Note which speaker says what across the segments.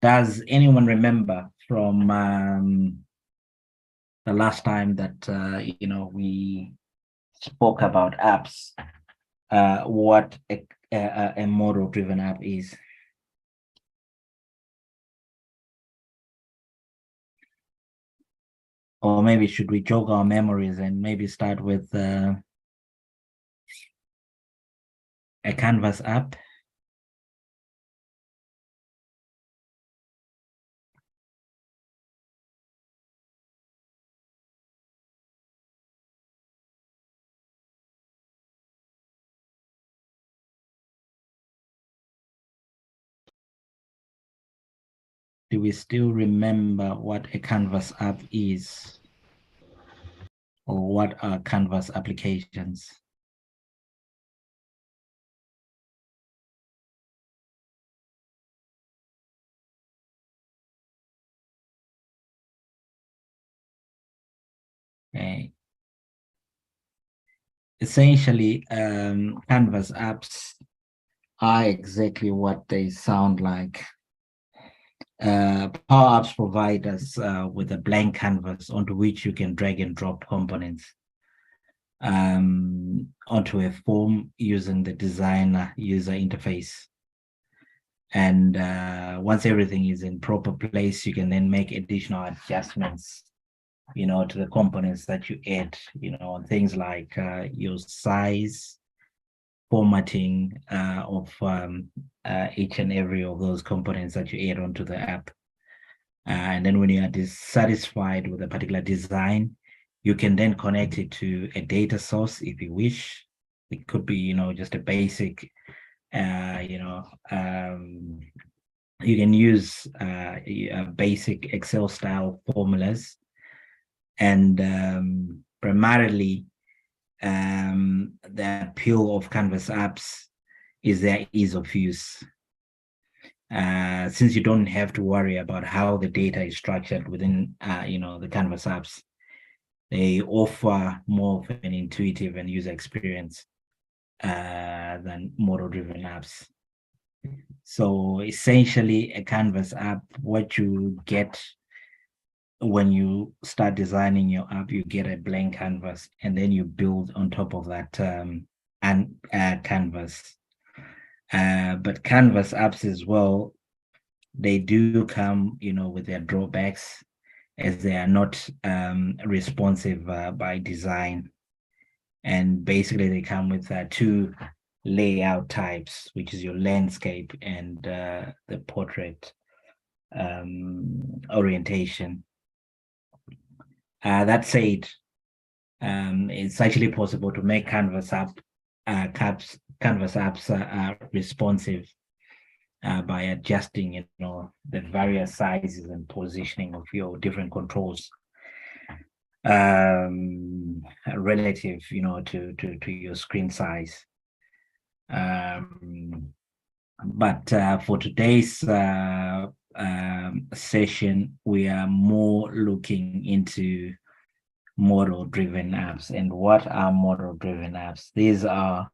Speaker 1: Does anyone remember from the last time that we spoke about apps? What a model-driven app is? Or maybe should we jog our memories and maybe start with a Canvas app? Do we still remember what a Canvas app is? Or what are Canvas applications? Okay. Essentially, Canvas apps are exactly what they sound like. Power Apps provide us with a blank canvas onto which you can drag and drop components onto a form using the designer user interface. And once everything is in proper place, you can then make additional adjustments, to the components that you add, on things like your size, formatting of each and every of those components that you add onto the app. And then when you are dissatisfied with a particular design, you can then connect it to a data source if you wish. It could be, just a basic, you can use basic Excel style formulas. And primarily, the appeal of Canvas apps is their ease of use. Since you don't have to worry about how the data is structured within, the Canvas apps, they offer more of an intuitive and user experience than model-driven apps. So essentially, a Canvas app, what you get when you start designing your app, you get a blank canvas, and then you build on top of that canvas. But Canvas apps as well, they do come, with their drawbacks, as they are not responsive by design. And basically, they come with two layout types, which is your landscape and the portrait orientation. That said, it's actually possible to make Canvas apps responsive by adjusting, the various sizes and positioning of your different controls relative, to your screen size. But for today's session, we are more looking into model-driven apps. And what are model-driven apps? These are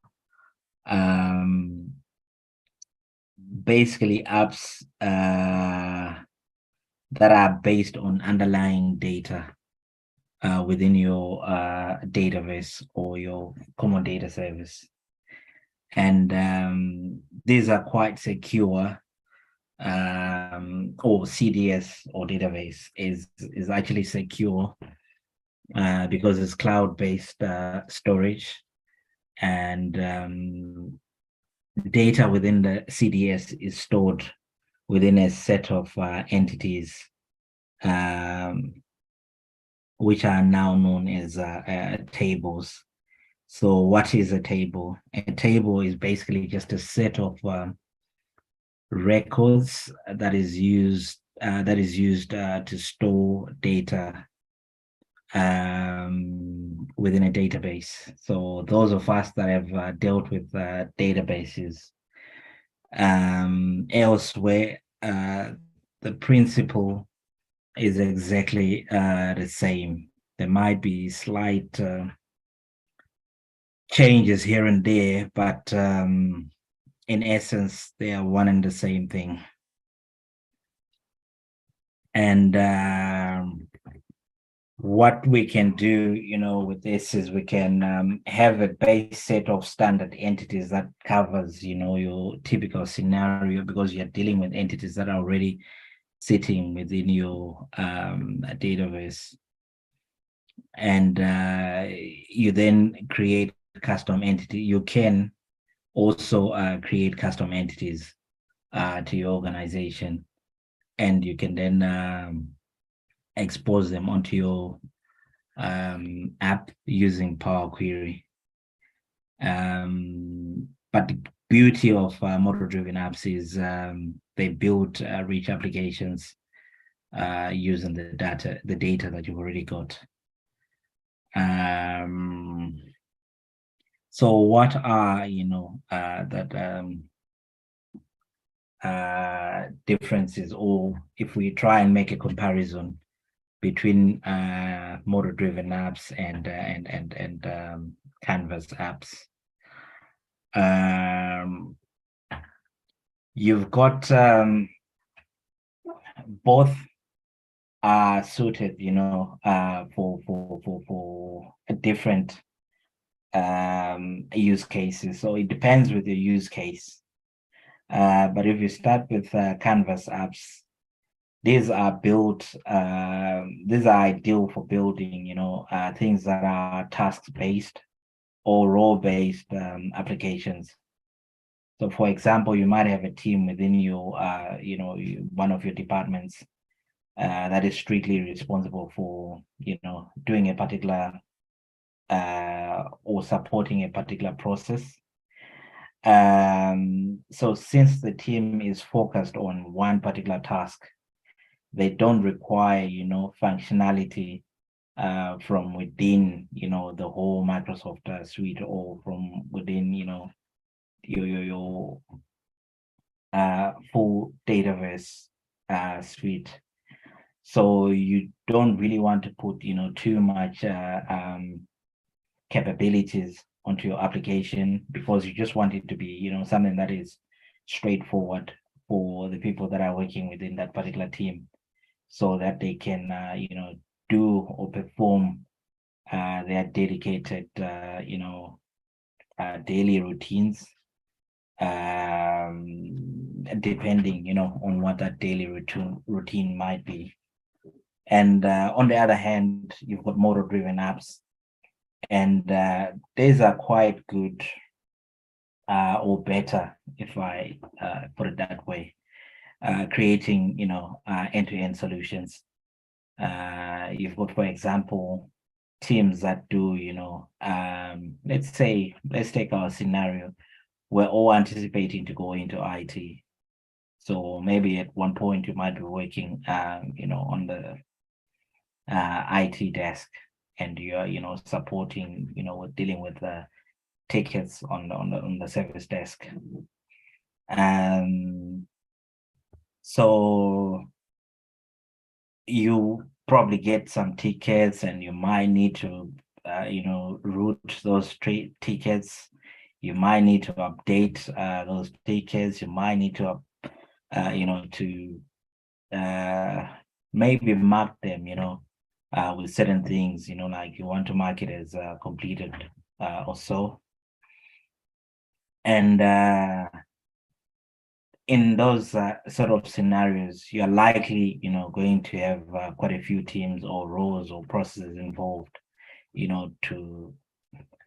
Speaker 1: basically apps that are based on underlying data within your database or your common data service. And these are quite secure, or CDS or database is actually secure because it's cloud-based storage, and data within the CDS is stored within a set of entities, which are now known as tables. So what is a table? A table is basically just a set of records that is used to store data within a database. So those of us that have dealt with databases elsewhere, the principle is exactly the same. There might be slight changes here and there, but in essence, they are one and the same thing. And what we can do, with this is we can have a base set of standard entities that covers, your typical scenario, because you're dealing with entities that are already sitting within your database. And you then create custom entity. You can also create custom entities to your organization, and you can then expose them onto your app using Power Query. But the beauty of model-driven apps is they build rich applications using the data that you've already got. So what are differences, or if we try and make a comparison between model-driven apps and Canvas apps? You've got both are suited, for a different use cases. So it depends with your use case. But if you start with Canvas apps, these are these are ideal for building, things that are task-based or role-based applications. So for example, you might have a team within your, one of your departments that is strictly responsible for, doing a particular or supporting a particular process. So since the team is focused on one particular task, they don't require, functionality from within, the whole Microsoft suite, or from within, your full database suite. So you don't really want to put, too much capabilities onto your application, because you just want it to be, something that is straightforward for the people that are working within that particular team, so that they can, do or perform their dedicated, daily routines, depending, on what that daily routine might be. And on the other hand, you've got model-driven apps, and these are quite good, or better, if I put it that way, creating, end-to-end solutions. You've got, for example, teams that do, let's take our scenario. We're all anticipating to go into IT. So maybe at one point you might be working, on the IT desk, and you're, supporting, dealing with the tickets on the service desk. So you probably get some tickets, and you might need to, route those tickets. You might need to update those tickets. You might need to, maybe mark them, with certain things, like you want to mark it as completed or so. And in those sort of scenarios, you're likely, going to have quite a few teams or roles or processes involved, to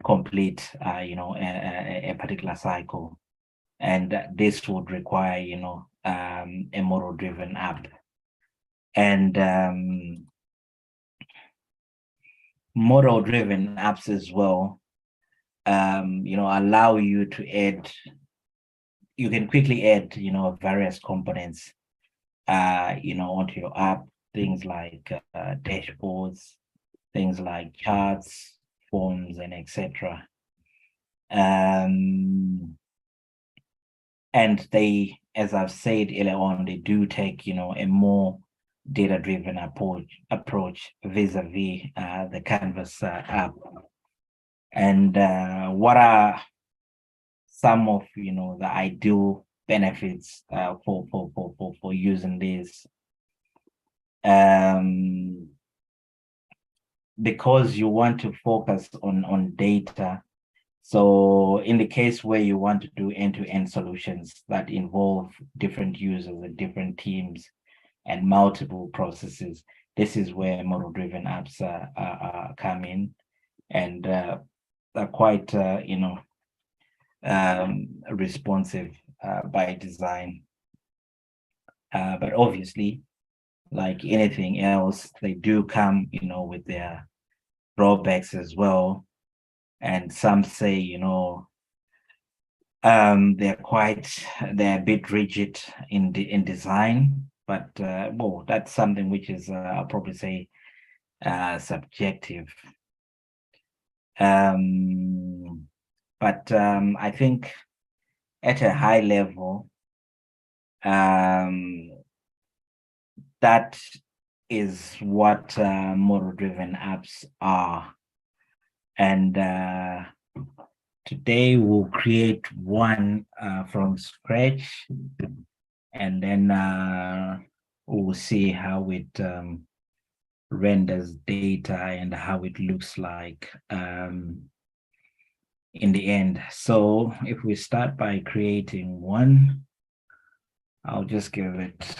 Speaker 1: complete, a particular cycle. And this would require, a model-driven app. And model-driven apps as well, allow you to add, you can quickly add, various components, onto your app, things like dashboards, things like charts, forms, and etc. And they, as I've said earlier on, they do take, a more data-driven approach vis-a-vis the Canvas app. And what are some of, the ideal benefits for using this? because you want to focus on data. So in the case where you want to do end-to-end solutions that involve different users and different teams and multiple processes, this is where model-driven apps come in, and are quite, responsive by design. But obviously, like anything else, they do come, with their drawbacks as well. And some say, they're a bit rigid in design, but well, that's something which is I'll probably say subjective. But I think at a high level, that is what model-driven apps are. And today we'll create one from scratch, and then we'll see how it renders data and how it looks like in the end. So if we start by creating one, I'll just give it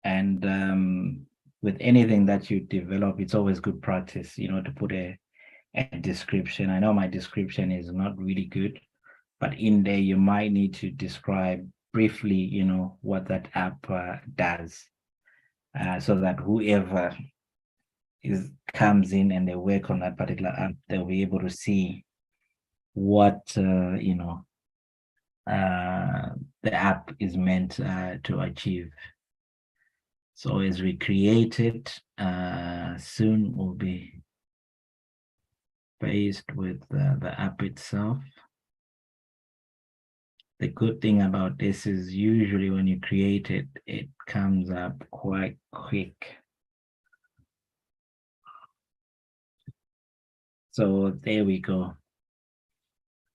Speaker 1: and with anything that you develop, it's always good practice, to put a description. I know my description is not really good, but in there you might need to describe briefly, what that app does, so that whoever comes in and they work on that particular app, they'll be able to see what the app is meant to achieve. So as we create it, soon will be based with the app itself. The good thing about this is usually when you create it, it comes up quite quick. So there we go.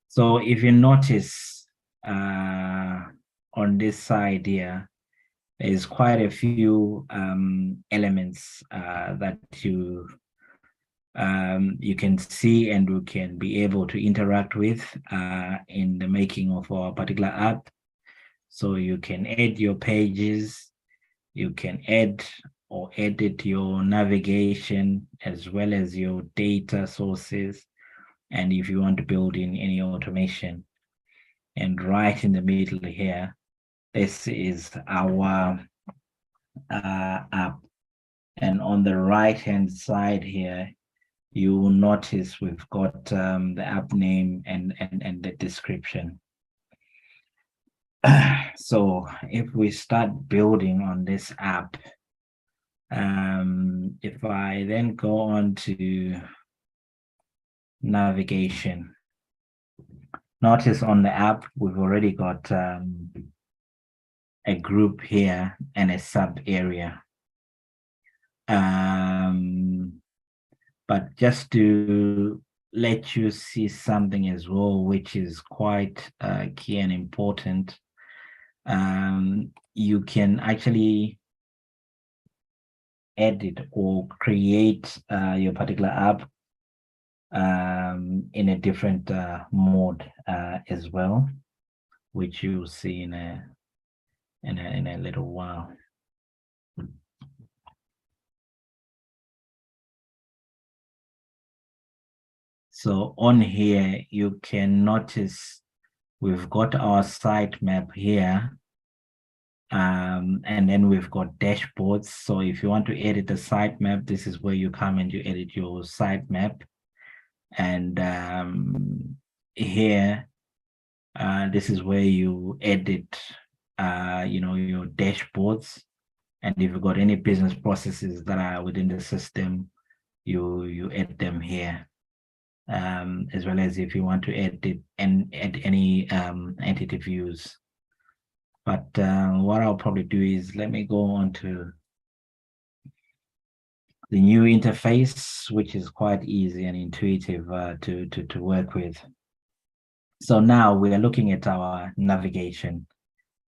Speaker 1: So if you notice on this side here, there's quite a few elements that you can see and you can be able to interact with in the making of our particular app. So you can add your pages, you can add or edit your navigation as well as your data sources, and if you want to build in any automation. And right in the middle here, this is our app. And on the right hand side here, you will notice we've got the app name and the description. So if we start building on this app, if I then go on to navigation, notice on the app we've already got a group here and a sub area. But just to let you see something as well, which is quite key and important, you can actually edit or create your particular app in a different mode as well, which you'll see in a little while. So on here, you can notice we've got our sitemap here, and then we've got dashboards. So if you want to edit the sitemap, this is where you come and you edit your sitemap. And here, this is where you edit, your dashboards. And if you've got any business processes that are within the system, you add them here. as well as if you want to edit and add any entity views. But what I'll probably do is let me go on to the new interface, which is quite easy and intuitive to work with. So now we are looking at our navigation.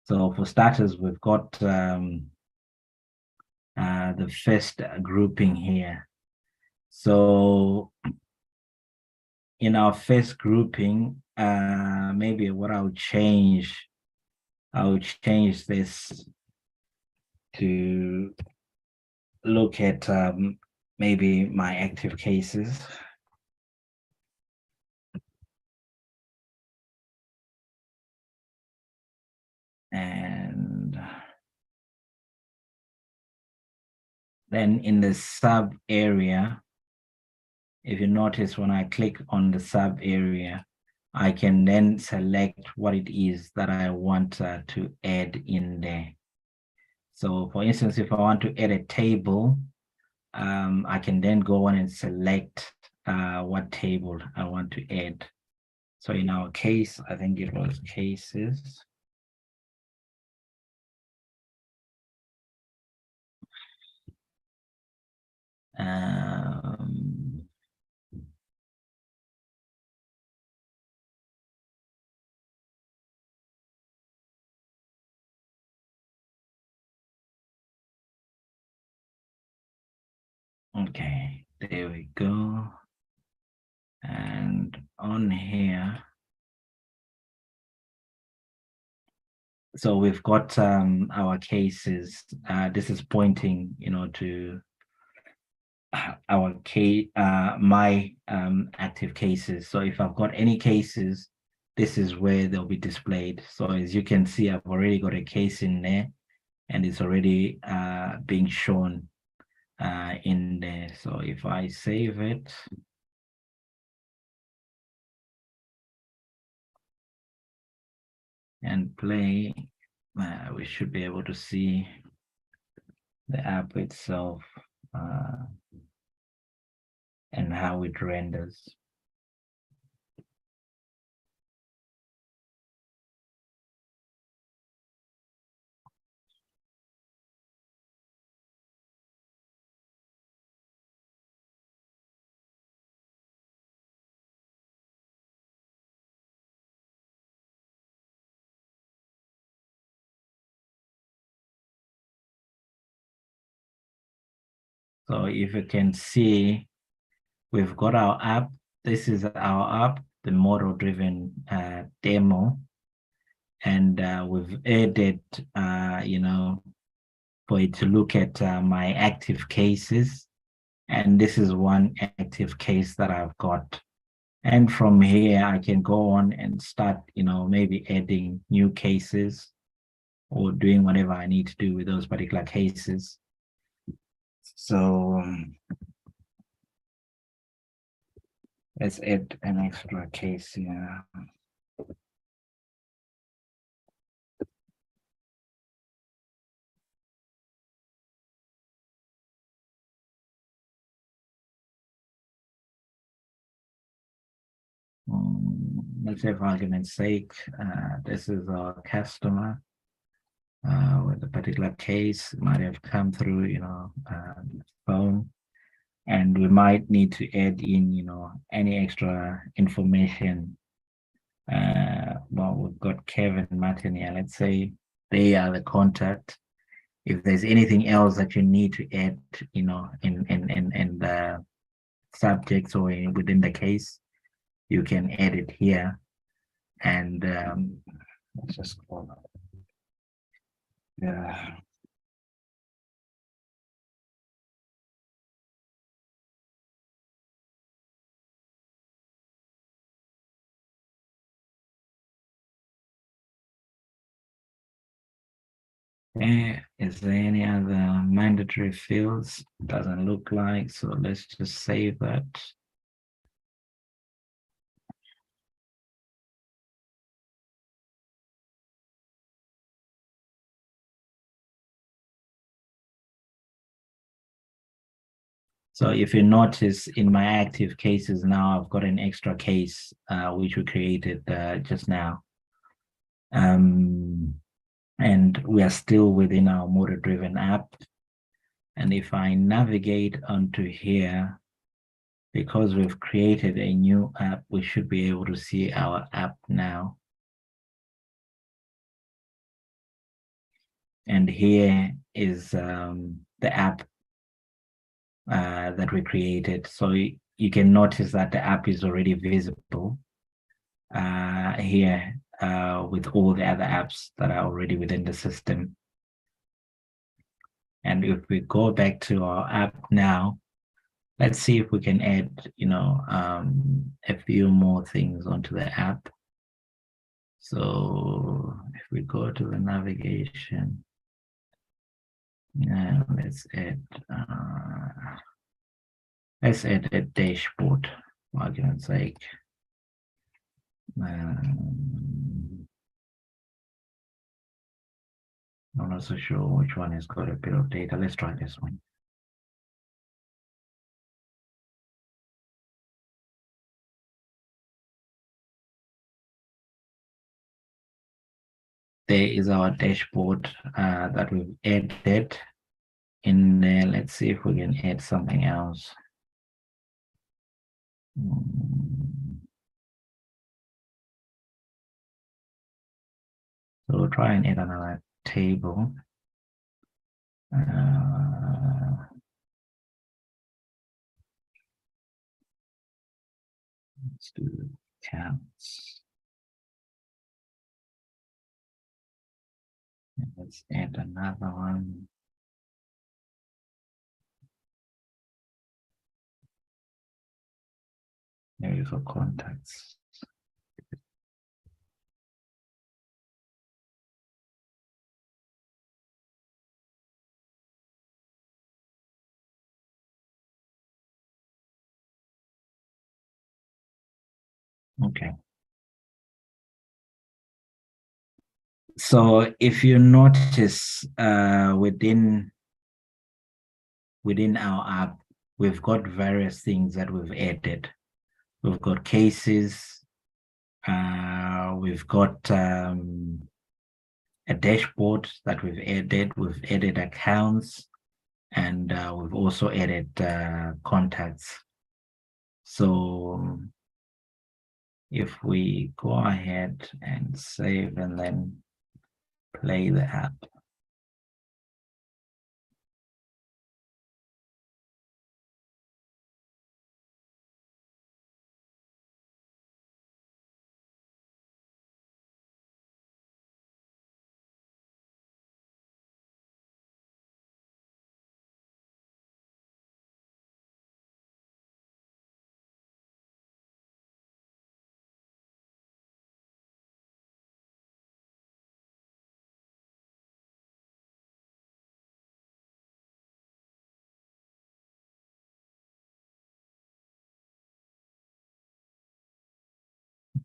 Speaker 1: So for starters, we've got the first grouping here. So in our first grouping, maybe what I'll change this to look at maybe my active cases. And then in the sub area, if you notice when I click on the sub area, I can then select what it is that I want to add in there. So for instance, if I want to add a table, I can then go on and select what table I want to add. So in our case, I think it was cases. Okay, there we go. And on here, so we've got our cases. This is pointing, to our my active cases. So if I've got any cases, this is where they'll be displayed. So as you can see, I've already got a case in there, and it's already being shown in there. So if I save it, and play, we should be able to see the app itself and how it renders. So if you can see, we've got our app. This is our app, the model-driven demo. And we've added, for it to look at my active cases. And this is one active case that I've got. And from here, I can go on and start, maybe adding new cases or doing whatever I need to do with those particular cases. So let's add an extra case here. Let's say for argument's sake, this is our customer with a particular case might have come through, phone, and we might need to add in, any extra information. Well, we've got Kevin Martin here. Let's say they are the contact. If there's anything else that you need to add, in the subjects or within the case, you can add it here. And let's just scroll up. Yeah. Is there any other mandatory fields? Doesn't look like, so let's just save that. So if you notice in my active cases now, I've got an extra case, which we created just now. And we are still within our model-driven app. And if I navigate onto here, because we've created a new app, we should be able to see our app now. And here is the app that we created. So you can notice that the app is already visible here with all the other apps that are already within the system. And if we go back to our app now, let's see if we can add, a few more things onto the app. So if we go to the navigation, let's add a dashboard, for argument's sake. I'm not so sure which one has got a bit of data. Let's try this one. There is our dashboard that we've added in there. Let's see if we can add something else. So we'll try and add another table. Let's do counts. And let's add another one. Maybe for contacts. Okay. So if you notice within our app, we've got various things that we've added. We've got cases, we've got a dashboard that we've added accounts, and we've also added contacts. So if we go ahead and save and then play the app.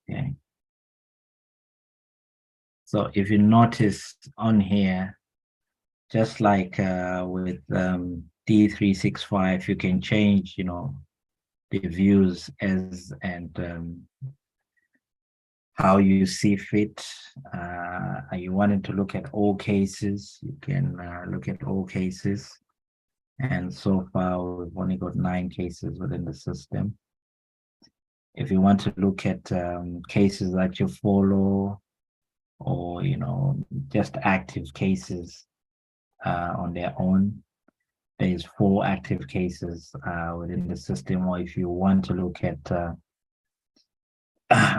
Speaker 1: Okay. So if you notice on here, just like with D365, you can change, the views as and how you see fit. Are you wanting to look at all cases? You can look at all cases. And so far, we've only got 9 cases within the system. If you want to look at cases that you follow, or just active cases on their own, there's 4 active cases within the system. Or if you want to look at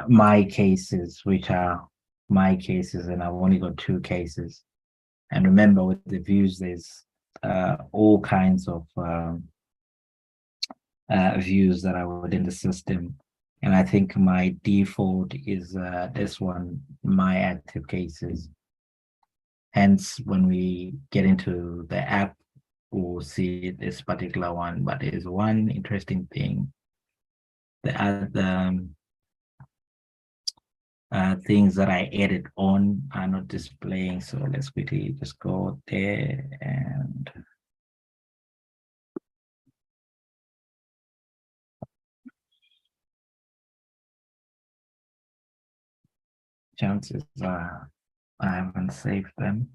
Speaker 1: my cases, which are my cases, and I've only got 2 cases. And remember, with the views, there's all kinds of views that are within the system. And I think my default is this one, my active cases. Hence, when we get into the app, we'll see this particular one. But there's one interesting thing. The other things that I added on are not displaying. So let's quickly just go there and chances are I haven't saved them.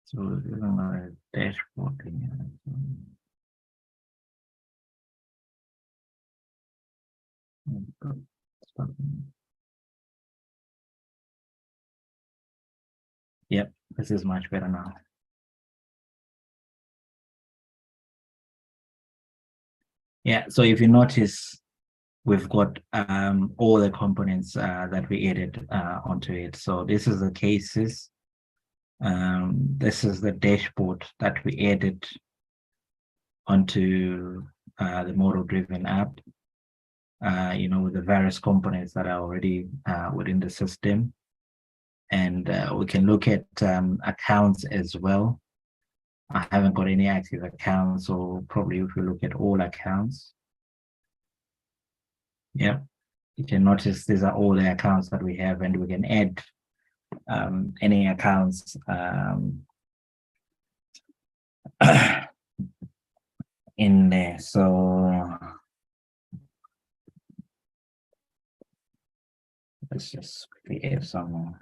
Speaker 1: So we're going to dashboard here. Yep, this is much better now. Yeah, so if you notice, we've got all the components that we added onto it. So this is the cases. This is the dashboard that we added onto the model-driven app, with the various components that are already within the system. And we can look at accounts as well. I haven't got any active accounts, so probably if we look at all accounts, yeah, you can notice these are all the accounts that we have, and we can add any accounts in there. So let's just create some.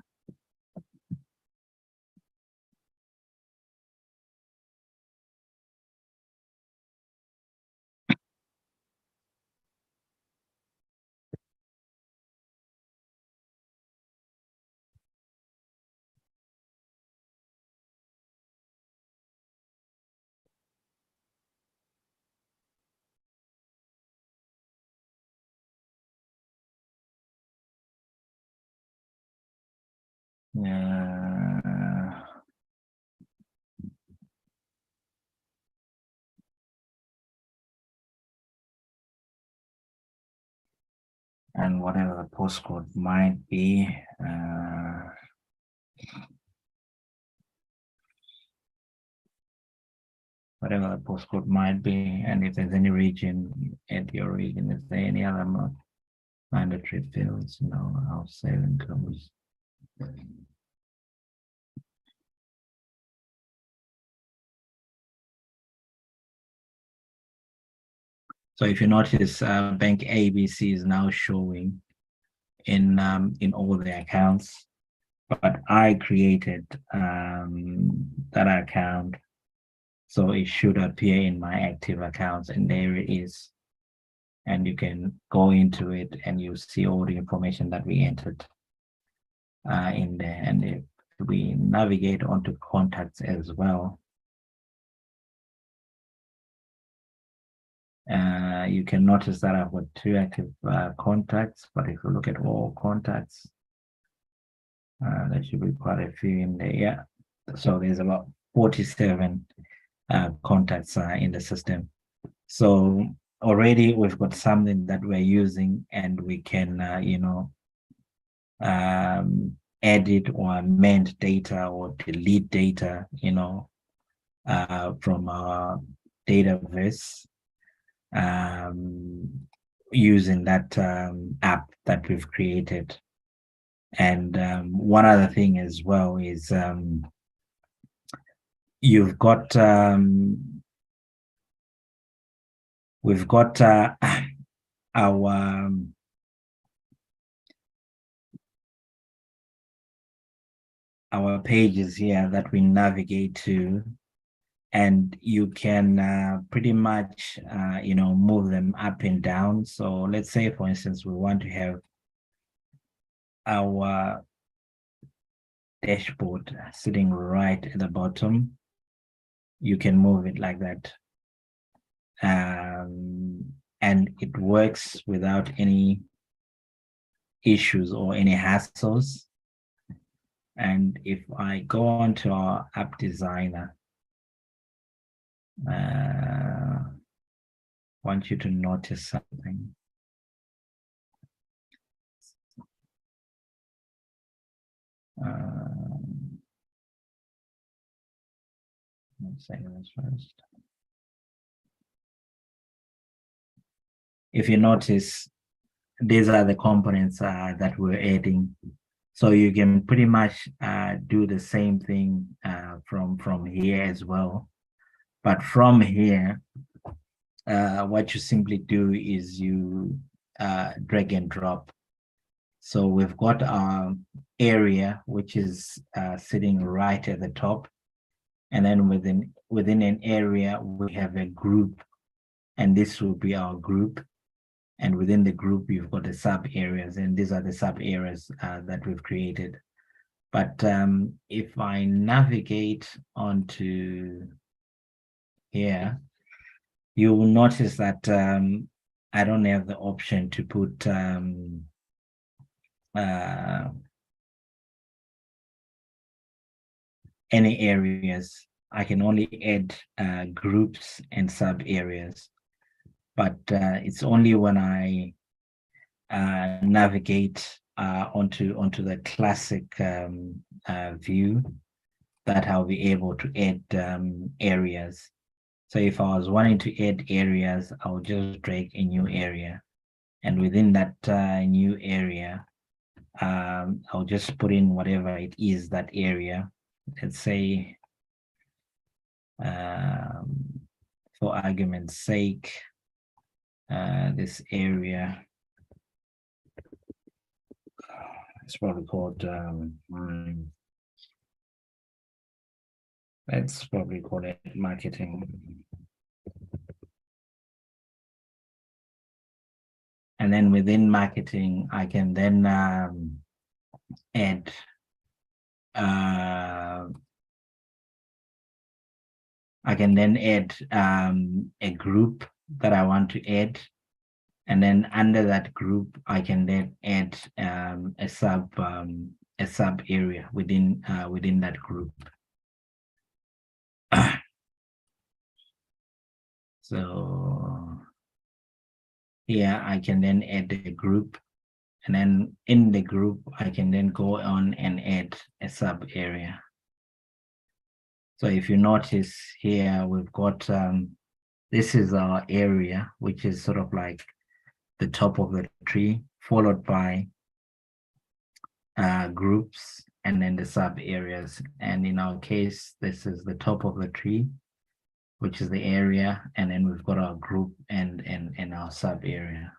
Speaker 1: And whatever the postcode might be, whatever the postcode might be, and if there's any region, add your region. Is there any other mandatory fields? No, I'll save and close. So if you notice, bank ABC is now showing in all the accounts, but I created that account, so it should appear in my active accounts, and there it is. And you can go into it and you see all the information that we entered in there. And if we navigate onto contacts as well, you can notice that I've got 2 active contacts, but if you look at all contacts, there should be quite a few in there. Yeah, so there's about 47 contacts in the system. So already we've got something that we're using, and we can edit or amend data or delete data from our database using that app that we've created. And one other thing as well is you've got we've got our pages here that we navigate to, and you can pretty much move them up and down. So let's say, for instance, we want to have our dashboard sitting right at the bottom. You can move it like that, and it works without any issues or any hassles. And if I go on to our app designer, I want you to notice something. Let's say this first. If you notice, these are the components that we're adding. So you can pretty much do the same thing from here as well. But from here, what you simply do is you drag and drop. So we've got our area, which is sitting right at the top. And then within an area, we have a group, and this will be our group. And within the group, you've got the sub areas, and these are the sub areas that we've created. But if I navigate onto here, you will notice that I don't have the option to put any areas. I can only add groups and sub areas, but it's only when I navigate onto the classic view that I'll be able to add areas. So if I was wanting to add areas, I'll just drag a new area, and within that new area, I'll just put in whatever it is, that area. Let's say, for argument's sake, this area, it's probably called, let's probably call it marketing. And then within marketing, I can then add a group that I want to add, and then under that group I can then add a sub area within that group. So here I can then add a group, and then in the group I can then go on and add a sub area. So if you notice here, we've got this is our area, which is sort of like the top of the tree, followed by groups and then the sub areas. And in our case, this is the top of the tree, which is the area, and then we've got our group and our sub area.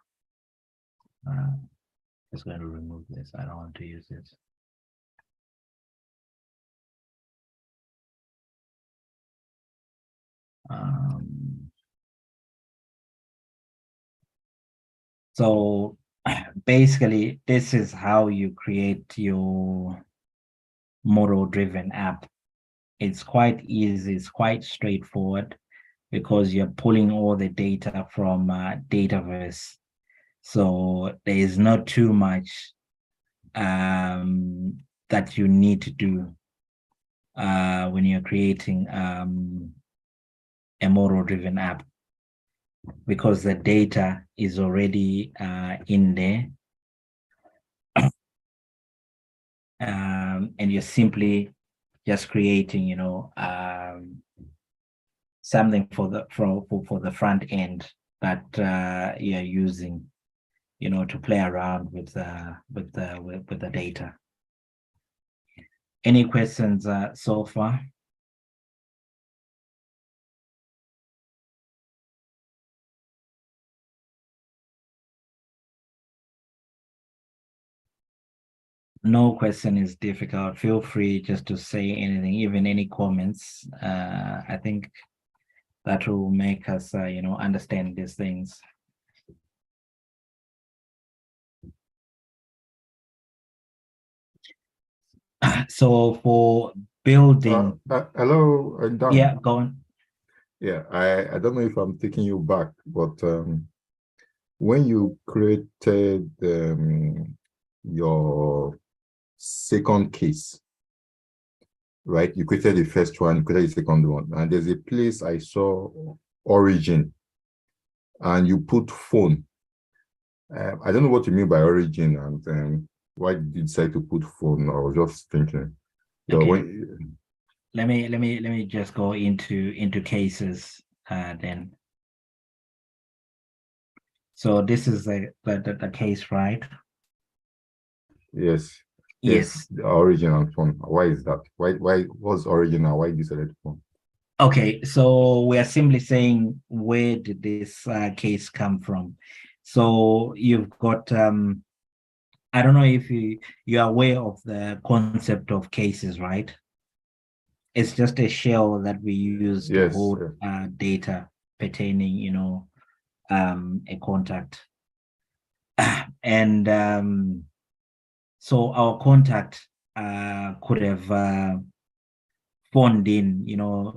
Speaker 1: Just going to remove this. I don't want to use this. So basically, this is how you create your model-driven app. It's quite easy, it's quite straightforward, because you're pulling all the data from Dataverse. So there is not too much that you need to do when you're creating a model-driven app, because the data is already in there. And you're simply just creating, something for the front end that you're using, to play around with the data. Any questions so far? No question is difficult. Feel free just to say anything, even any comments. I think that will make us, understand these things. So for building,
Speaker 2: hello, Dan.
Speaker 1: Yeah, go on.
Speaker 2: Yeah, I don't know if I'm taking you back, but when you created your second case, right? You created the first one, you created the second one, and there's a place I saw origin, and you put phone. I don't know what you mean by origin, and why did you decide to put phone? I was just thinking.
Speaker 1: Okay. Let me just go into cases then. So this is the case, right?
Speaker 2: Yes. Yes,
Speaker 1: Yes.
Speaker 2: the original phone. Why is that? Why was original? Why you select phone?
Speaker 1: Okay, so we are simply saying, where did this case come from? So you've got I don't know if you're aware of the concept of cases, right? It's just a shell that we use to
Speaker 2: Yes.
Speaker 1: hold data pertaining, a contact. And so our contact could have phoned in,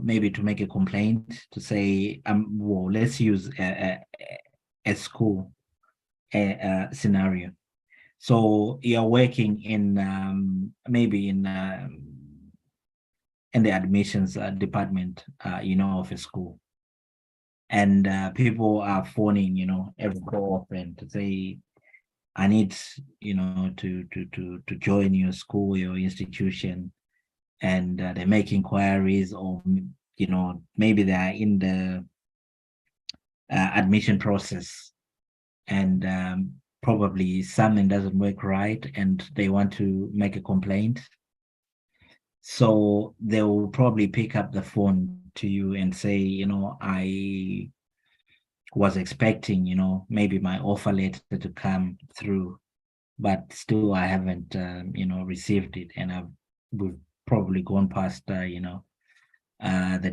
Speaker 1: maybe to make a complaint, to say, well, let's use a school scenario. So you're working in maybe in the admissions department, of a school, and people are phoning, every so often to say, I need, to join your school, your institution, and they make inquiries, or maybe they are in the admission process, and probably something doesn't work right, and they want to make a complaint. So they will probably pick up the phone to you and say, I was expecting, maybe my offer letter to come through, but still I haven't, received it, and we've probably gone past, the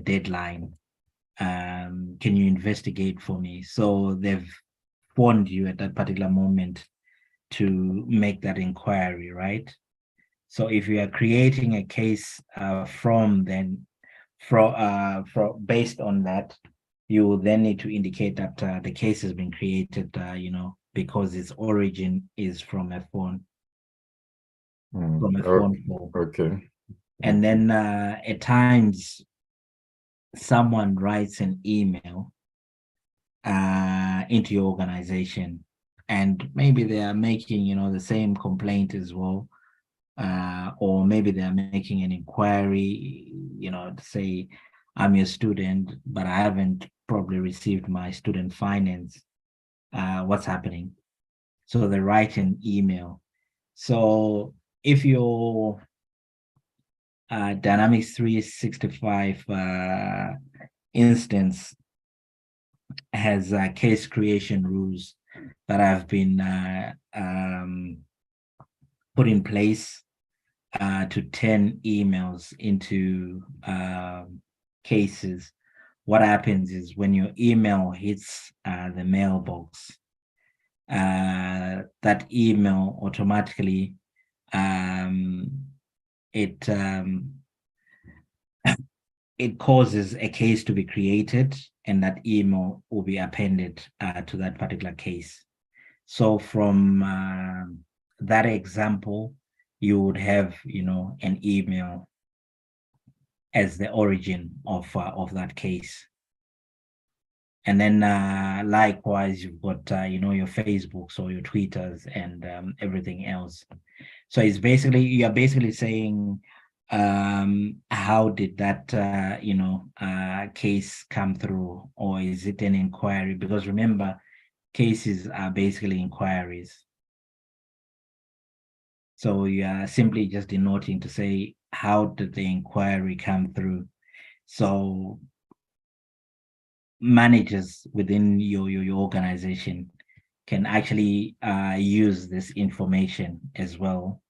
Speaker 1: deadline. Can you investigate for me? So they've phoned you at that particular moment to make that inquiry, right? So if you are creating a case from based on that, you will then need to indicate that the case has been created, because its origin is from a phone call.
Speaker 2: Okay.
Speaker 1: And then at times someone writes an email into your organization, and maybe they are making, the same complaint as well, or maybe they're making an inquiry, to say, I'm your student, but I haven't probably received my student finance. What's happening? So they write an email. So if your Dynamics 365 instance has case creation rules that have been put in place to turn emails into cases. What happens is, when your email hits the mailbox, that email automatically it it causes a case to be created, and that email will be appended to that particular case. So from that example, you would have, an email as the origin of that case. And then likewise, you've got, your Facebooks or your Twitters and everything else. So you're basically saying, how did that, case come through, or is it an inquiry? Because remember, cases are basically inquiries. So you are simply just denoting to say, how did the inquiry come through? So managers within your organization can actually use this information as well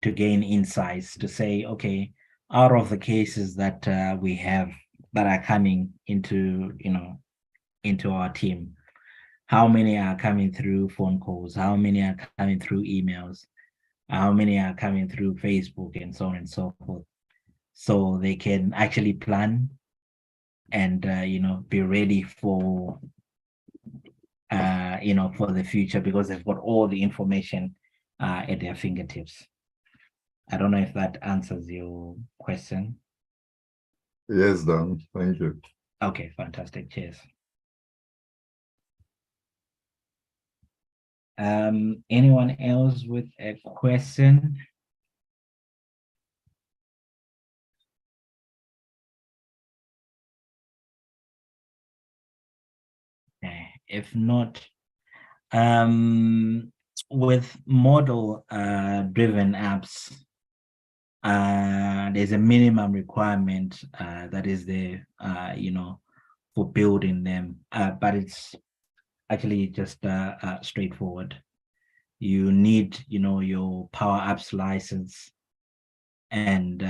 Speaker 1: to gain insights, to say, okay, out of the cases that we have that are coming into our team, how many are coming through phone calls, how many are coming through emails, how many are coming through Facebook, and so on and so forth. So they can actually plan and be ready for for the future, because they've got all the information at their fingertips. I don't know if that answers your question.
Speaker 2: Yes, Dan. Thank you.
Speaker 1: Okay, fantastic. Cheers. Anyone else with a question? Okay. If not, With model driven apps, there's a minimum requirement that is there, for building them, but it's actually just straightforward. You need, your Power Apps license and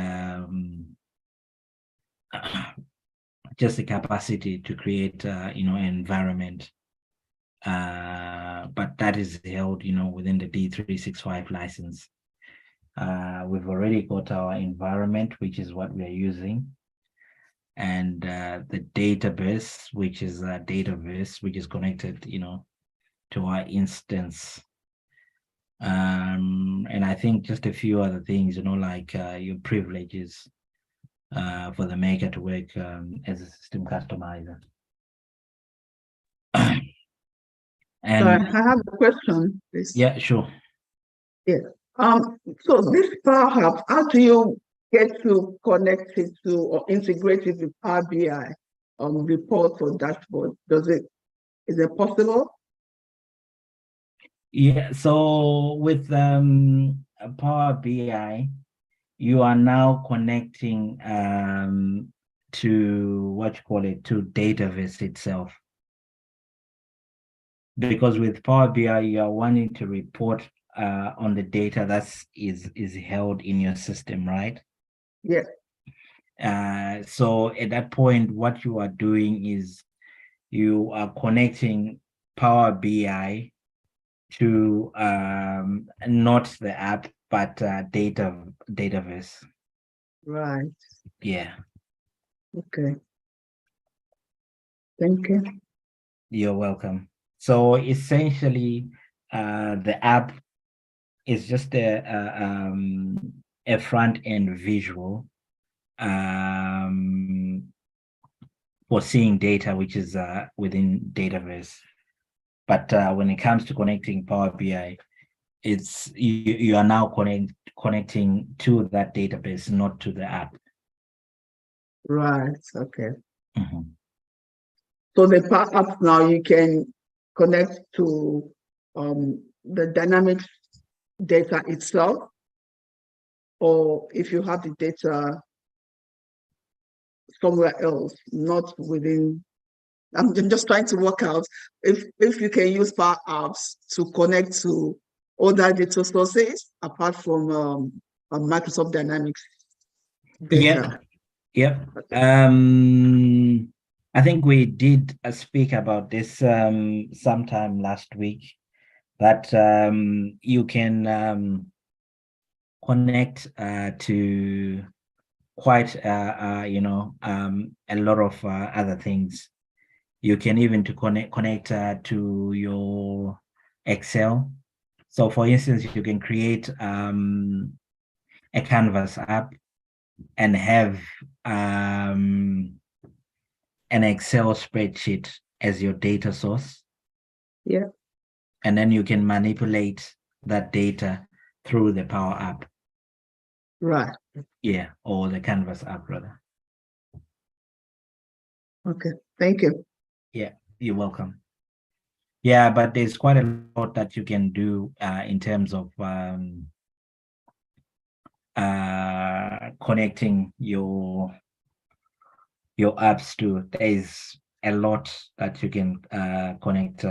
Speaker 1: just the capacity to create, an environment. But that is held, within the D365 license. We've already got our environment, which is what we are using, and the database, which is a database which is connected, to our instance. And I think just a few other things, like your privileges for the maker to work as a system customizer. And
Speaker 3: Sorry, I have a question, please.
Speaker 1: yeah, sure.
Speaker 3: Yeah. So this Power Hub, how do you get to connect it to or integrate it with Power BI report or dashboard? Is it possible?
Speaker 1: Yeah, so with Power BI, you are now connecting to to database itself. Because with Power BI, you are wanting to report on the data that is held in your system, right?
Speaker 3: Yeah.
Speaker 1: So at that point, what you are doing is you are connecting Power BI to not the app, but database.
Speaker 3: Right.
Speaker 1: Yeah.
Speaker 3: Okay. Thank you.
Speaker 1: You're welcome. So essentially, the app is just a front end visual for seeing data which is within database. But when it comes to connecting Power BI, it's you are now connecting to that database, not to the app.
Speaker 3: Right. Okay.
Speaker 1: Mm-hmm.
Speaker 3: So the Power Apps now you can connect to the Dynamics data itself, or if you have the data somewhere else, not within. I'm just trying to work out if you can use Power Apps to connect to other data sources apart from Microsoft Dynamics data.
Speaker 1: Yep. I think we did speak about this sometime last week, that you can connect to quite a lot of other things. You can even to connect to your Excel. So for instance, you can create a Canvas app and have an Excel spreadsheet as your data source.
Speaker 3: Yeah.
Speaker 1: And then you can manipulate that data through the Power App.
Speaker 3: Right.
Speaker 1: Yeah, or the Canvas app rather.
Speaker 3: Okay. Thank you.
Speaker 1: Yeah, you're welcome. Yeah, but there's quite a lot that you can do in terms of connecting your apps to. There's a lot that you can connect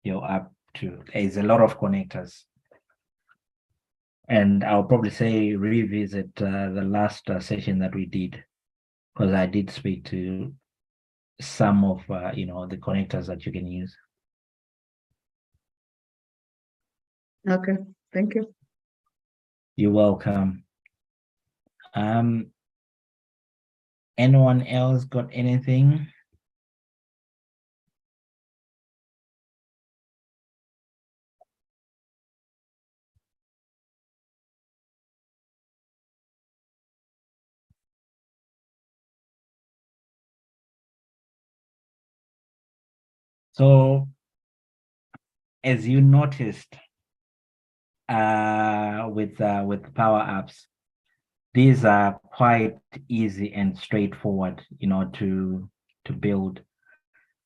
Speaker 1: your app to. There's a lot of connectors. And I'll probably say revisit the last session that we did, because I did speak to some of the connectors that you can use.
Speaker 3: Okay. Thank you.
Speaker 1: You're welcome. Anyone else got anything? So, as you noticed, with Power Apps, these are quite easy and straightforward, to build.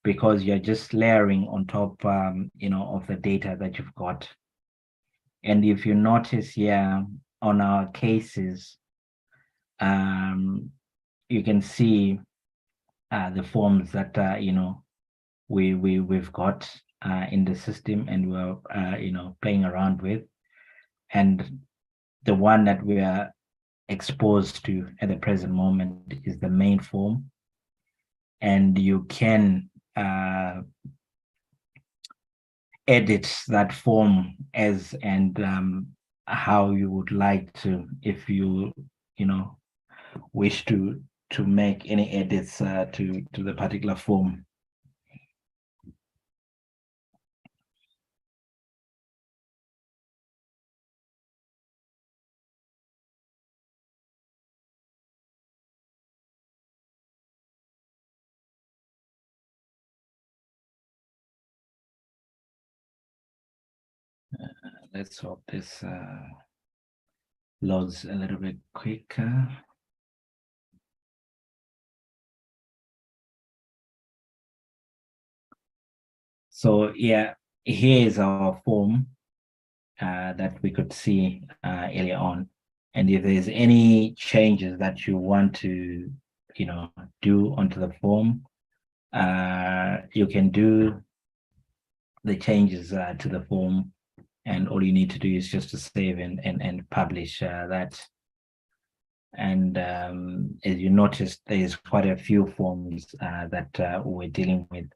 Speaker 1: because you're just layering on top, of the data that you've got. And if you notice here on our cases, you can see the forms that we've got in the system, and we're playing around with. And the one that we are exposed to at the present moment is the main form, and you can edit that form as and how you would like to, if you wish to make any edits to the particular form. Let's hope this loads a little bit quicker. So yeah, here is our form that we could see earlier on. And if there's any changes that you want to, do onto the form, you can do the changes to the form, and all you need to do is just to save and publish that. And as you noticed, there's quite a few forms that we're dealing with.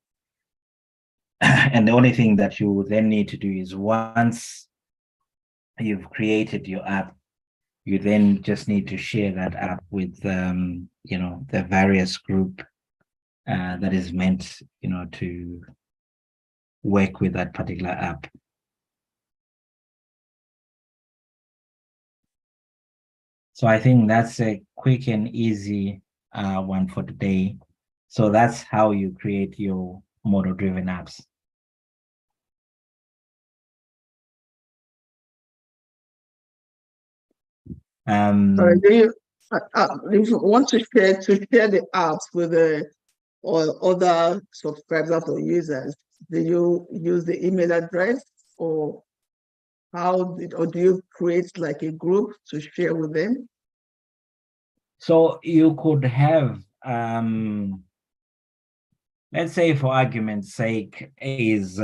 Speaker 1: And the only thing that you then need to do is, once you've created your app, you then just need to share that app with the various group that is meant to work with that particular app. So I think that's a quick and easy one for today. So that's how you create your model-driven apps.
Speaker 3: If you want to share the apps with or other subscribers or users, do you use the email address, or do you create like a group to share with them?
Speaker 1: So you could have, let's say for argument's sake, is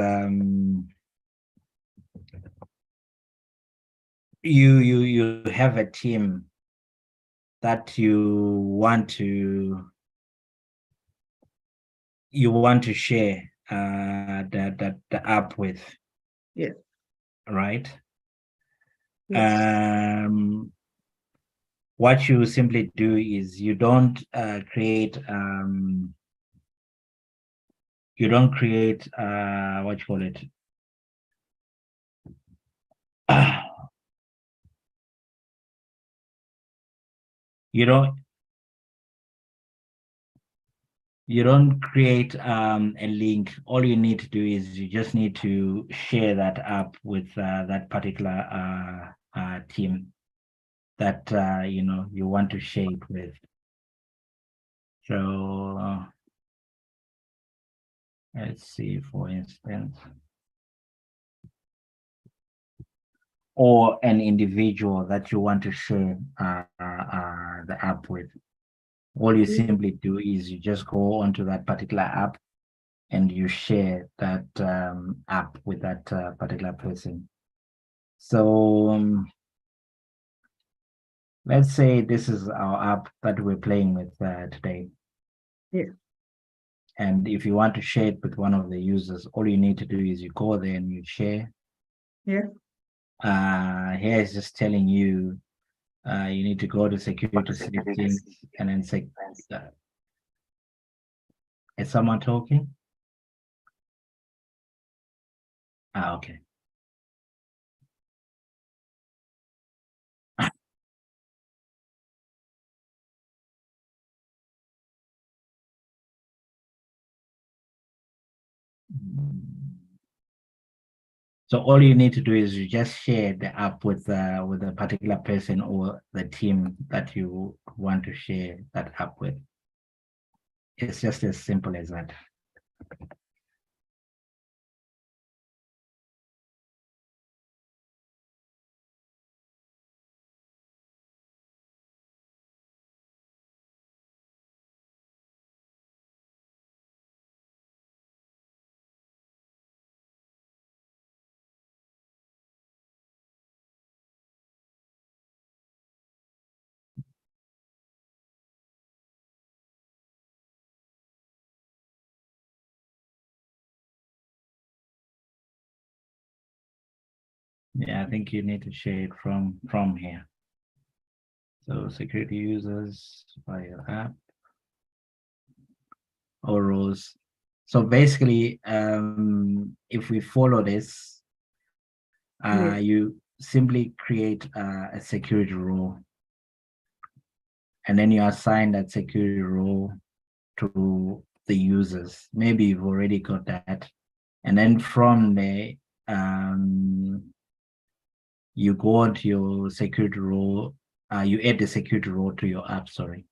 Speaker 1: you have a team that you want to share the app with.
Speaker 3: Yeah.
Speaker 1: Right.
Speaker 3: Yes.
Speaker 1: What you simply do is you don't create what you call it, you don't create a link. All you need to do is you just need to share that app with that particular team that you want to share it with. So let's see, for instance, or an individual that you want to share the app with. All you simply do is you just go onto that particular app and you share that app with that particular person. So let's say this is our app that we're playing with today.
Speaker 3: Yeah.
Speaker 1: And if you want to share it with one of the users, all you need to do is you go there and you share.
Speaker 3: Yeah.
Speaker 1: Here is just telling you, you need to go to security settings and then say, is someone talking? Okay. So all you need to do is you just share the app with a particular person or the team that you want to share that app with. It's just as simple as that. Yeah, I think you need to share it from here. So security users by your app or roles. So basically, if we follow this,
Speaker 3: Yeah.
Speaker 1: you simply create a security role, and then you assign that security role to the users. Maybe you've already got that, and then from there, you go to your security role. You add the security role to your app. Sorry.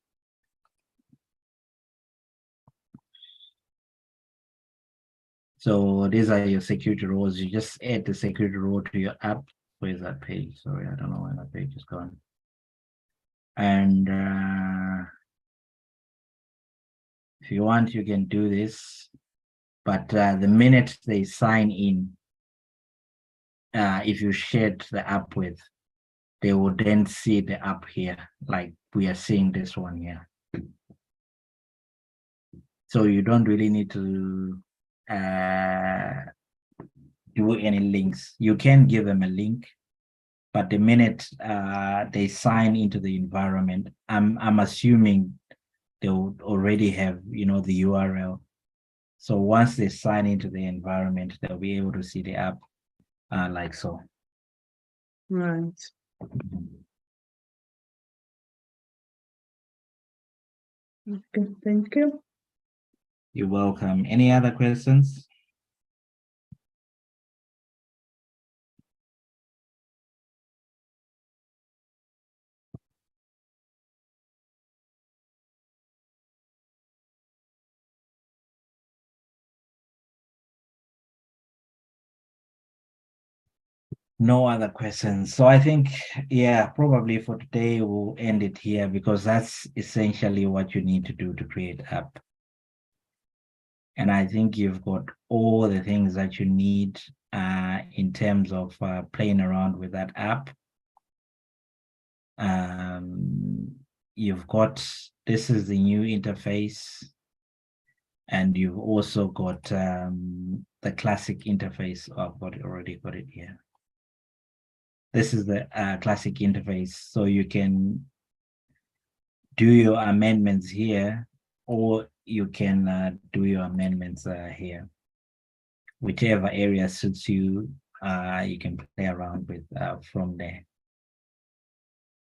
Speaker 1: So these are your security roles. You just add the security role to your app. Where's that page? Sorry, I don't know where that page is gone. And if you want, you can do this. But the minute they sign in, if you shared the app with, they will then see the app here, like we are seeing this one here. So you don't really need to do any links. You can give them a link, but the minute they sign into the environment, I'm assuming they would already have, the URL. So once they sign into the environment, they'll be able to see the app like so.
Speaker 3: Right. Okay, thank you.
Speaker 1: You're welcome. Any other questions? No other questions. So I think, yeah, probably for today we'll end it here because that's essentially what you need to do to create app. And I think you've got all the things that you need in terms of playing around with that app. You've got, this is the new interface, and you've also got the classic interface. I've already got it here. This is the classic interface, so you can do your amendments here, or you can do your amendments here. Whichever area suits you, you can play around with from there.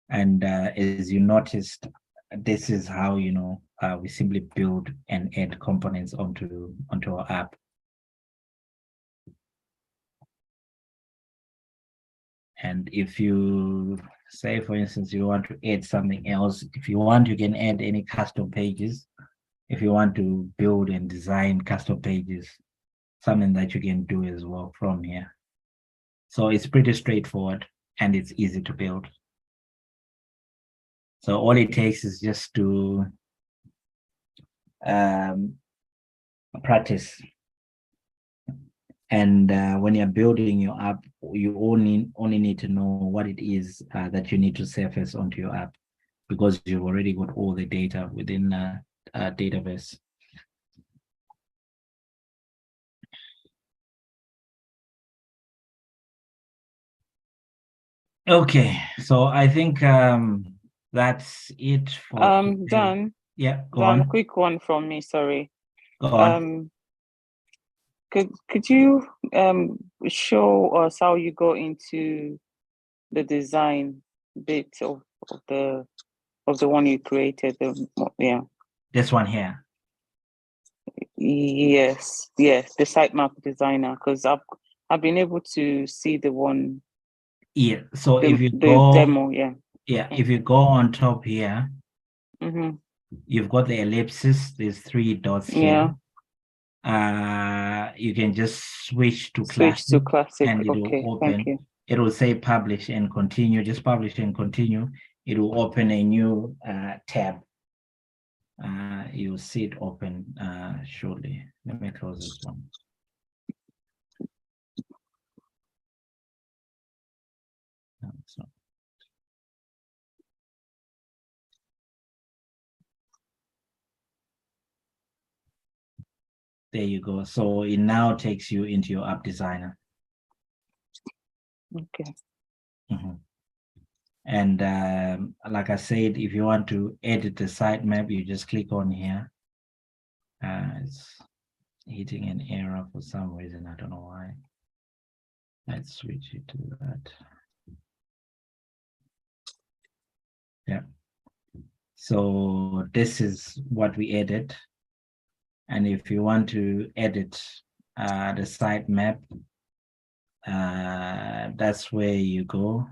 Speaker 1: And as you noticed, this is how we simply build and add components onto our app. And if you say, for instance, you want to add something else, if you want, you can add any custom pages. If you want to build and design custom pages, something that you can do as well from here. So it's pretty straightforward and it's easy to build. So all it takes is just to practice. And when you're building your app, you only need to know what it is that you need to surface onto your app, because you've already got all the data within a database. Okay, so I think that's it for today.
Speaker 4: Dan.
Speaker 1: Yeah, go
Speaker 4: Dan,
Speaker 1: on.
Speaker 4: quick one from me, sorry.
Speaker 1: Go on.
Speaker 4: Could you show us how you go into the design bit of the one you created? Yeah.
Speaker 1: This one here.
Speaker 4: Yes, the sitemap designer, because I've been able to see the one.
Speaker 1: Yeah. So if you
Speaker 4: the
Speaker 1: go
Speaker 4: demo, yeah.
Speaker 1: Yeah, if you go on top here,
Speaker 4: Mm-hmm.
Speaker 1: you've got the ellipsis. There's 3 dots here.
Speaker 4: Yeah.
Speaker 1: you can just switch to
Speaker 4: Switch to
Speaker 1: classic
Speaker 4: classic.
Speaker 1: and it will
Speaker 4: Okay,
Speaker 1: open.
Speaker 4: thank you.
Speaker 1: It will say publish and continue. Just publish and continue. It will open a new tab. You'll see it open shortly. Let me close this one. So there you go. So it now takes you into your app designer.
Speaker 4: Okay.
Speaker 1: And like I said, if you want to edit the sitemap, you just click on here. It's hitting an error for some reason. I don't know why. Let's switch it to that. Yeah. So this is what we edit. And if you want to edit the sitemap, that's where you go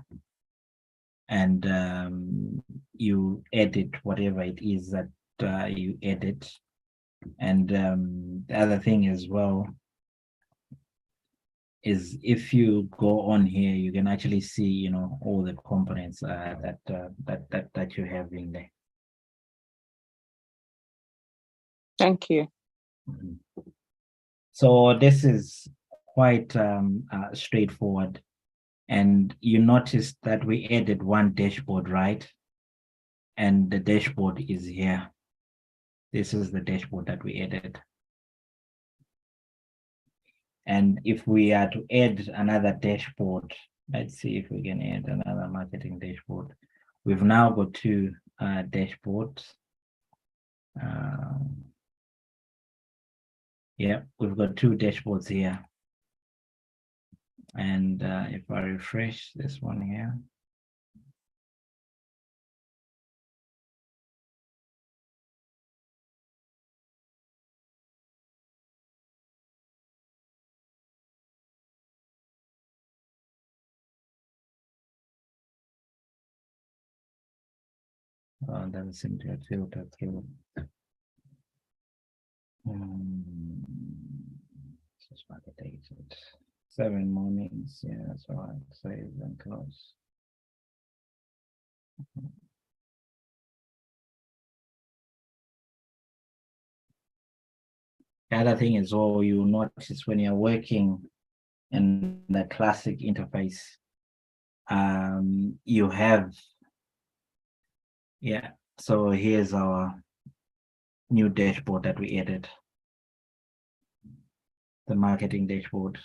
Speaker 1: and you edit whatever it is that you edit. And the other thing as well is if you go on here, you can actually see, you know, all the components that you have in there.
Speaker 4: Thank you.
Speaker 1: So this is quite straightforward. And you notice that we added one dashboard, right? And the dashboard is here. This is the dashboard that we added. And if we are to add another dashboard, let's see if we can add another marketing dashboard. We've now got two dashboards. Yeah, we've got two dashboards here. And if I refresh this one here, doesn't seem to have filtered through. Just validate it. 7 mornings, yeah, that's right. Save and close. The other thing is, all you notice when you're working in the classic interface, you have, yeah, so here's our new dashboard that we added, the marketing dashboard.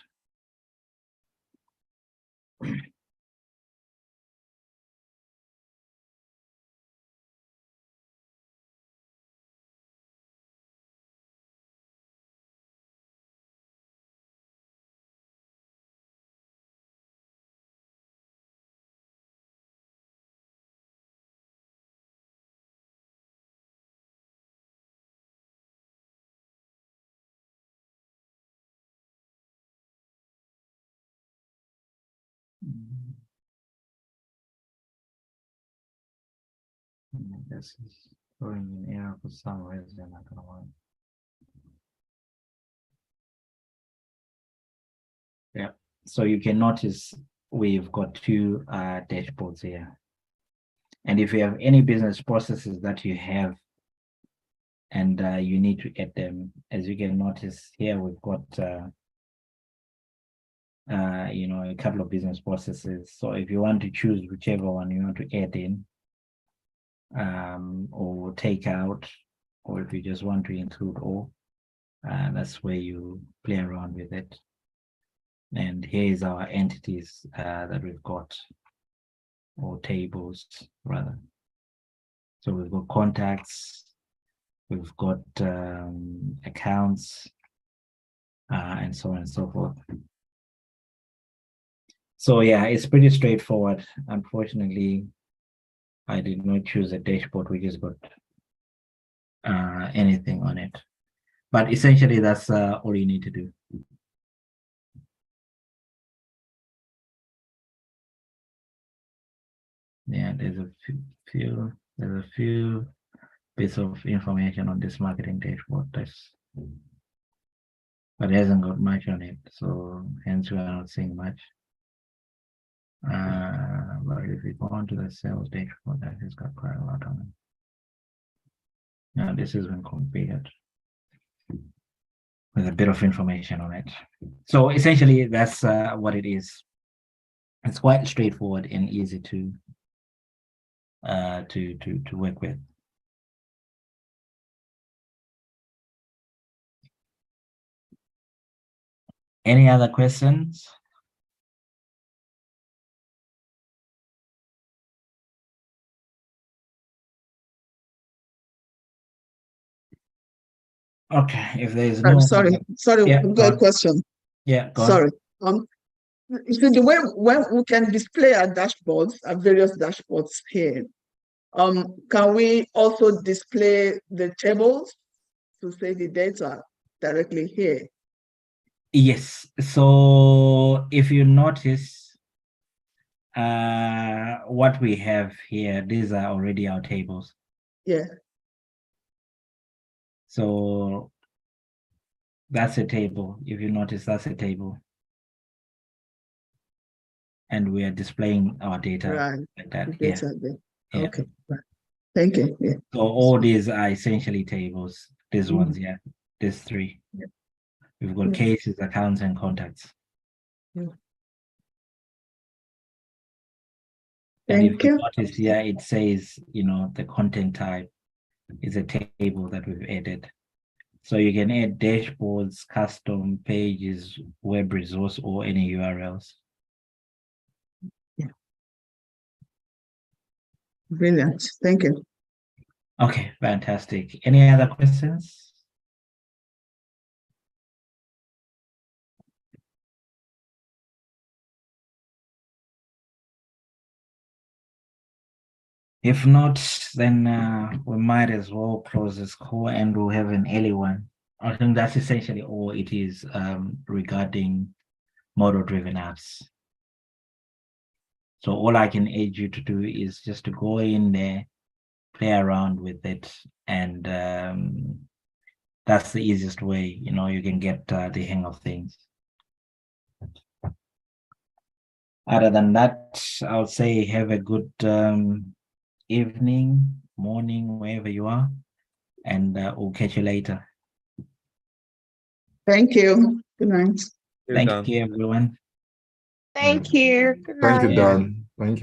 Speaker 1: This is throwing an error for some reason, I don't know why. Yeah, so you can notice we've got two dashboards here. And if you have any business processes that you have and you need to add them, as you can notice here, we've got you know, a couple of business processes. So if you want to choose whichever one you want to add in or take out, or if you just want to include all, that's where you play around with it. And here's our entities that we've got, or tables rather. So we've got contacts, we've got accounts, and so on and so forth. So yeah, it's pretty straightforward. Unfortunately, I did not choose a dashboard. We just got anything on it. But essentially, that's all you need to do. Yeah, there's a few bits of information on this marketing dashboard. but it hasn't got much on it, so hence we are not seeing much. But if we go on to the sales dashboard, that has got quite a lot on it. Now this has been configured with a bit of information on it. So essentially, that's what it is. It's quite straightforward and easy to work with. Any other questions? Okay, if there's no.
Speaker 3: I'm sorry,
Speaker 1: Yeah,
Speaker 3: I've got a question.
Speaker 1: Yeah, go on.
Speaker 3: Sorry. You see, the way when we can display our dashboards, our various dashboards here, can we also display the tables to say the data directly here?
Speaker 1: Yes. So if you notice, what we have here, these are already our tables.
Speaker 3: Yeah.
Speaker 1: So that's a table. If you notice, that's a table. And we are displaying our data
Speaker 3: Right.
Speaker 1: like that.
Speaker 3: The data there.
Speaker 1: Yeah.
Speaker 3: Okay. Right. Thank you. Yeah.
Speaker 1: So all these are essentially tables. These
Speaker 3: Mhm.
Speaker 1: ones, yeah. These three.
Speaker 3: Yeah.
Speaker 1: We've got
Speaker 3: Yeah.
Speaker 1: cases, accounts, and contacts.
Speaker 3: Yeah.
Speaker 1: And if
Speaker 3: Thank
Speaker 1: you
Speaker 3: you.
Speaker 1: notice here, it says, the content type is a table that we've added. So you can add dashboards, custom pages, web resource, or any URLs.
Speaker 3: Yeah. Brilliant. Thank you.
Speaker 1: Okay, fantastic. Any other questions? If not, then we might as well close this call and we'll have an early one. I think that's essentially all it is regarding model-driven apps. So all I can urge you to do is just to go in there, play around with it, and that's the easiest way, you can get the hang of things. Other than that, I would say have a good evening, morning, wherever you are, and we'll catch you later.
Speaker 3: Thank you. Good night.
Speaker 1: Thank you, everyone.
Speaker 4: Thank you. Good
Speaker 2: Thank you,
Speaker 4: night.
Speaker 2: Dan. Thank you.